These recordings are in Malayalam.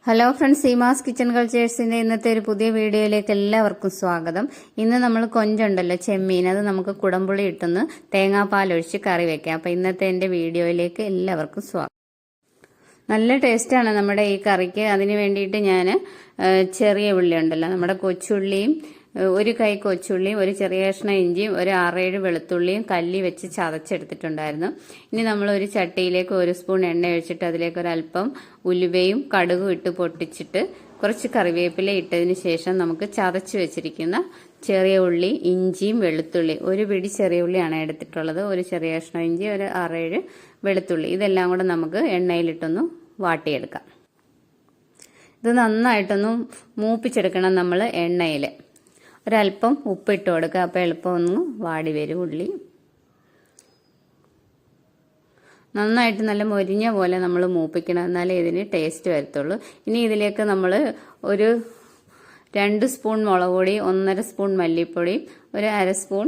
ഹലോ ഫ്രണ്ട്സ്, സീമാസ് കിച്ചൺ കൾച്ചേഴ്സിന്റെ ഇന്നത്തെ ഒരു പുതിയ വീഡിയോയിലേക്ക് എല്ലാവർക്കും സ്വാഗതം. ഇന്ന് നമ്മൾ കൊഞ്ചുണ്ടല്ലോ, ചെമ്മീൻ, അത് നമുക്ക് കുടംപുളി ഇട്ടൊന്ന് തേങ്ങാപ്പാലൊഴിച്ച് കറി വെക്കാം. അപ്പോൾ ഇന്നത്തെ എൻ്റെ വീഡിയോയിലേക്ക് എല്ലാവർക്കും സ്വാഗതം. നല്ല ടേസ്റ്റാണ് നമ്മുടെ ഈ കറിക്ക്. അതിന് വേണ്ടിയിട്ട് ഞാൻ ചെറിയ ഉള്ളി ഉണ്ടല്ലോ, നമ്മുടെ കൊച്ചുള്ളിയും, ഒരു കൈ കൊച്ചുള്ളിയും, ഒരു ചെറിയ കഷ്ണം ഇഞ്ചിയും, ഒരു 6-7 വെളുത്തുള്ളിയും കല്ലി വെച്ച് ചതച്ചെടുത്തിട്ടുണ്ടായിരുന്നു. ഇനി നമ്മൾ ഒരു ചട്ടിയിലേക്ക് 1 സ്പൂൺ എണ്ണ ഒഴിച്ചിട്ട് അതിലേക്ക് ഒരല്പം ഉലുവയും കടുകും ഇട്ട് പൊട്ടിച്ചിട്ട് കുറച്ച് കറിവേപ്പില ഇട്ടതിന് ശേഷം നമുക്ക് ചതച്ച് വെച്ചിരിക്കുന്ന ചെറിയ ഉള്ളി, ഇഞ്ചിയും വെളുത്തുള്ളി, ഒരു പിടി ചെറിയ ഉള്ളിയാണ് എടുത്തിട്ടുള്ളത്, ഒരു ചെറിയ കഷ്ണം ഇഞ്ചി, ഒരു 6-7 വെളുത്തുള്ളി, ഇതെല്ലാം കൂടെ നമുക്ക് എണ്ണയിലിട്ടൊന്ന് വാട്ടിയെടുക്കാം. ഇത് നന്നായിട്ടൊന്ന് മൂപ്പിച്ചെടുക്കണം നമ്മൾ എണ്ണയിൽ. ഒരല്പം ഉപ്പിട്ട് കൊടുക്കുക, അപ്പോൾ എളുപ്പം ഒന്ന് വാടി വരും ഉള്ളി. നന്നായിട്ട് നല്ല മൊരിഞ്ഞ പോലെ നമ്മൾ മൂപ്പിക്കണം, എന്നാലേ ഇതിന് ടേസ്റ്റ് വരത്തുള്ളൂ. ഇനി ഇതിലേക്ക് നമ്മൾ ഒരു 2 സ്പൂൺ മുളക് പൊടി, 1.5 സ്പൂൺ മല്ലിപ്പൊടി, ഒരു 1/2 സ്പൂൺ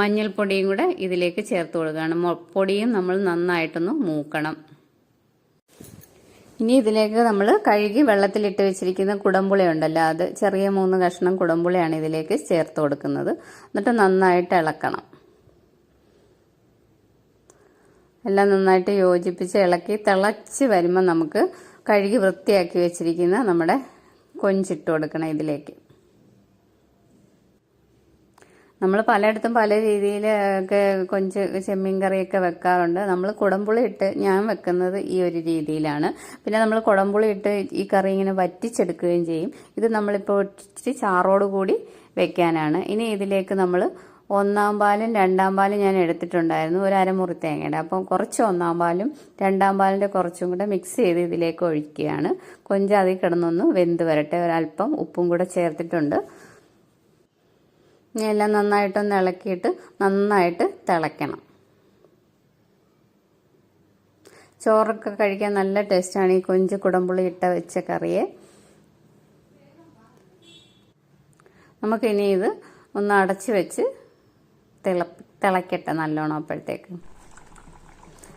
മഞ്ഞൾപ്പൊടിയും കൂടെ ഇതിലേക്ക് ചേർത്ത് കൊടുക്കുകയാണ്. പൊടിയും നമ്മൾ നന്നായിട്ടൊന്ന് മൂക്കണം. ഇനി ഇതിലേക്ക് നമ്മൾ കഴുകി വെള്ളത്തിലിട്ട് വെച്ചിരിക്കുന്ന കുടംപുളി ഉണ്ടല്ലോ, അത് ചെറിയ 3 കഷ്ണം കുടംപുളിയാണ് ഇതിലേക്ക് ചേർത്ത് കൊടുക്കുന്നത്. എന്നിട്ട് നന്നായിട്ട് ഇളക്കണം. എല്ലാം നന്നായിട്ട് യോജിപ്പിച്ച് ഇളക്കി തിളച്ച് വരുമ്പോൾ നമുക്ക് കഴുകി വൃത്തിയാക്കി വെച്ചിരിക്കുന്ന നമ്മുടെ കൊഞ്ചിട്ട് കൊടുക്കണം ഇതിലേക്ക്. നമ്മൾ പലയിടത്തും പല രീതിയിലൊക്കെ കൊഞ്ച് ചെമ്മീൻ കറിയൊക്കെ വെക്കാറുണ്ട്. നമ്മൾ കുടംപുളി ഇട്ട് ഞാൻ വെക്കുന്നത് ഈ ഒരു രീതിയിലാണ്. പിന്നെ നമ്മൾ കുടംപുളി ഇട്ട് ഈ കറി ഇങ്ങനെ വറ്റിച്ചെടുക്കുകയും ചെയ്യും. ഇത് നമ്മളിപ്പോൾ ഇച്ചിരി ചാറോട് കൂടി വെക്കാനാണ്. ഇനി ഇതിലേക്ക് നമ്മൾ 1-ാം പാലും 2-ാം പാലും ഞാൻ എടുത്തിട്ടുണ്ടായിരുന്നു, ഒരു അരമുറി തേങ്ങയുടെ. അപ്പം കുറച്ച് 1-ാം പാലും 2-ാം പാലിൻ്റെ കുറച്ചും കൂടെ മിക്സ് ചെയ്ത് ഇതിലേക്ക് ഒഴിക്കുകയാണ്. കൊഞ്ച് അതിൽ കിടന്നൊന്ന് വെന്ത് വരട്ടെ. ഒരല്പം ഉപ്പും കൂടെ ചേർത്തിട്ടുണ്ട്. ഇനി എല്ലാം നന്നായിട്ടൊന്ന് ഇളക്കിയിട്ട് നന്നായിട്ട് തിളയ്ക്കണം. ചോറൊക്കെ കഴിക്കാൻ നല്ല ടേസ്റ്റാണ് ഈ കൊഞ്ച് കുടംപുളി ഇട്ട വെച്ച കറിയെ. നമുക്കിനി ഇത് ഒന്ന് അടച്ച് വെച്ച് തിളയ്ക്കട്ടെ നല്ലോണം. അപ്പോഴത്തേക്ക്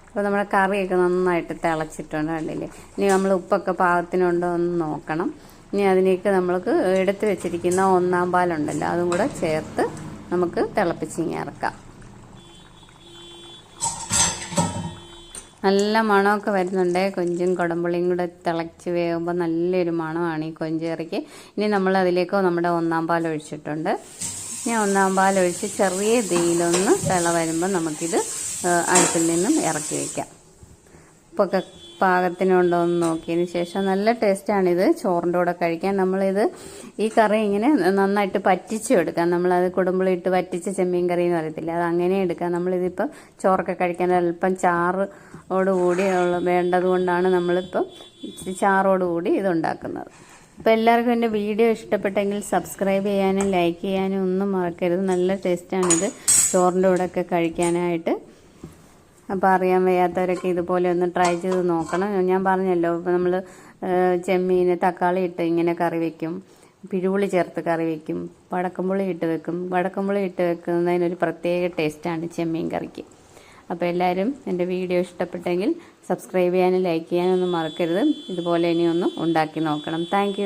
അപ്പോൾ നമ്മുടെ കറിയൊക്കെ നന്നായിട്ട് തിളച്ചിട്ടുണ്ട്, കണ്ടില്ലേ. ഇനി നമ്മൾ ഉപ്പൊക്കെ പാകത്തിനുണ്ടോ എന്ന് നോക്കണം. ഇനി അതിലേക്ക് നമ്മൾക്ക് എടുത്ത് വെച്ചിരിക്കുന്ന 1-ാം പാലുണ്ടല്ലോ, അതും കൂടെ ചേർത്ത് നമുക്ക് തിളപ്പിച്ചിങ്ങി ഇറക്കാം. നല്ല മണമൊക്കെ വരുന്നുണ്ട്. കൊഞ്ചും കുടംപുളിയും കൂടെ തിളച്ച് വേകുമ്പോൾ നല്ലൊരു മണമാണ് ഈ കൊഞ്ച് കറിക്ക്. ഇനി നമ്മൾ അതിലേക്ക് നമ്മുടെ 1-ാം പാൽ ഒഴിച്ചിട്ടുണ്ട്. ഇനി 1-ാം പാൽ ഒഴിച്ച് ചെറിയ തീയിലൊന്ന് തിള വരുമ്പോൾ നമുക്കിത് അടുപ്പിൽ നിന്നും ഇറക്കി വയ്ക്കാം. ഉപ്പൊക്കെ പാകത്തിനുണ്ടോ എന്ന് നോക്കിയതിന് ശേഷം നല്ല ടേസ്റ്റാണിത് ചോറിൻ്റെ കൂടെ കഴിക്കാൻ. നമ്മളിത് ഈ കറി ഇങ്ങനെ നന്നായിട്ട് പറ്റിച്ചും എടുക്കാം. നമ്മളത് കുടംപുളി ഇട്ട് വറ്റിച്ച ചെമ്മീൻ കറി എന്ന് പറയത്തില്ല, അത് അങ്ങനെ എടുക്കാം. നമ്മളിതിപ്പം ചോറൊക്കെ കഴിക്കാൻ അല്പം ചാറോടുകൂടി വേണ്ടത് കൊണ്ടാണ് നമ്മളിപ്പം ചാറോടുകൂടി ഇതുണ്ടാക്കുന്നത്. അപ്പോൾ എല്ലാവർക്കും എൻ്റെ വീഡിയോ ഇഷ്ടപ്പെട്ടെങ്കിൽ സബ്സ്ക്രൈബ് ചെയ്യാനും ലൈക്ക് ചെയ്യാനും ഒന്നും മറക്കരുത്. നല്ല ടേസ്റ്റാണിത് ചോറിൻ്റെ കൂടെയൊക്കെ കഴിക്കാനായിട്ട്. അപ്പോൾ അറിയാൻ വയ്യാത്തവരൊക്കെ ഇതുപോലെ ഒന്ന് ട്രൈ ചെയ്ത് നോക്കണം. ഞാൻ പറഞ്ഞല്ലോ, ഇപ്പോൾ നമ്മൾ ചെമ്മീൻ തക്കാളി ഇട്ട് ഇങ്ങനെ കറി വയ്ക്കും, പിഴുപുളി ചേർത്ത് കറി വയ്ക്കും, വടക്കംപുളി ഇട്ട് വെക്കും. വടക്കംപുളി ഇട്ട് വെക്കുന്നതിനൊരു പ്രത്യേക ടേസ്റ്റാണ് ചെമ്മീൻ കറിക്ക്. അപ്പോൾ എല്ലാവരും എൻ്റെ വീഡിയോ ഇഷ്ടപ്പെട്ടെങ്കിൽ സബ്സ്ക്രൈബ് ചെയ്യാനും ലൈക്ക് ചെയ്യാനും ഒന്നും മറക്കരുത്. ഇതുപോലെ ഇനിയൊന്ന് ഉണ്ടാക്കി നോക്കണം. താങ്ക്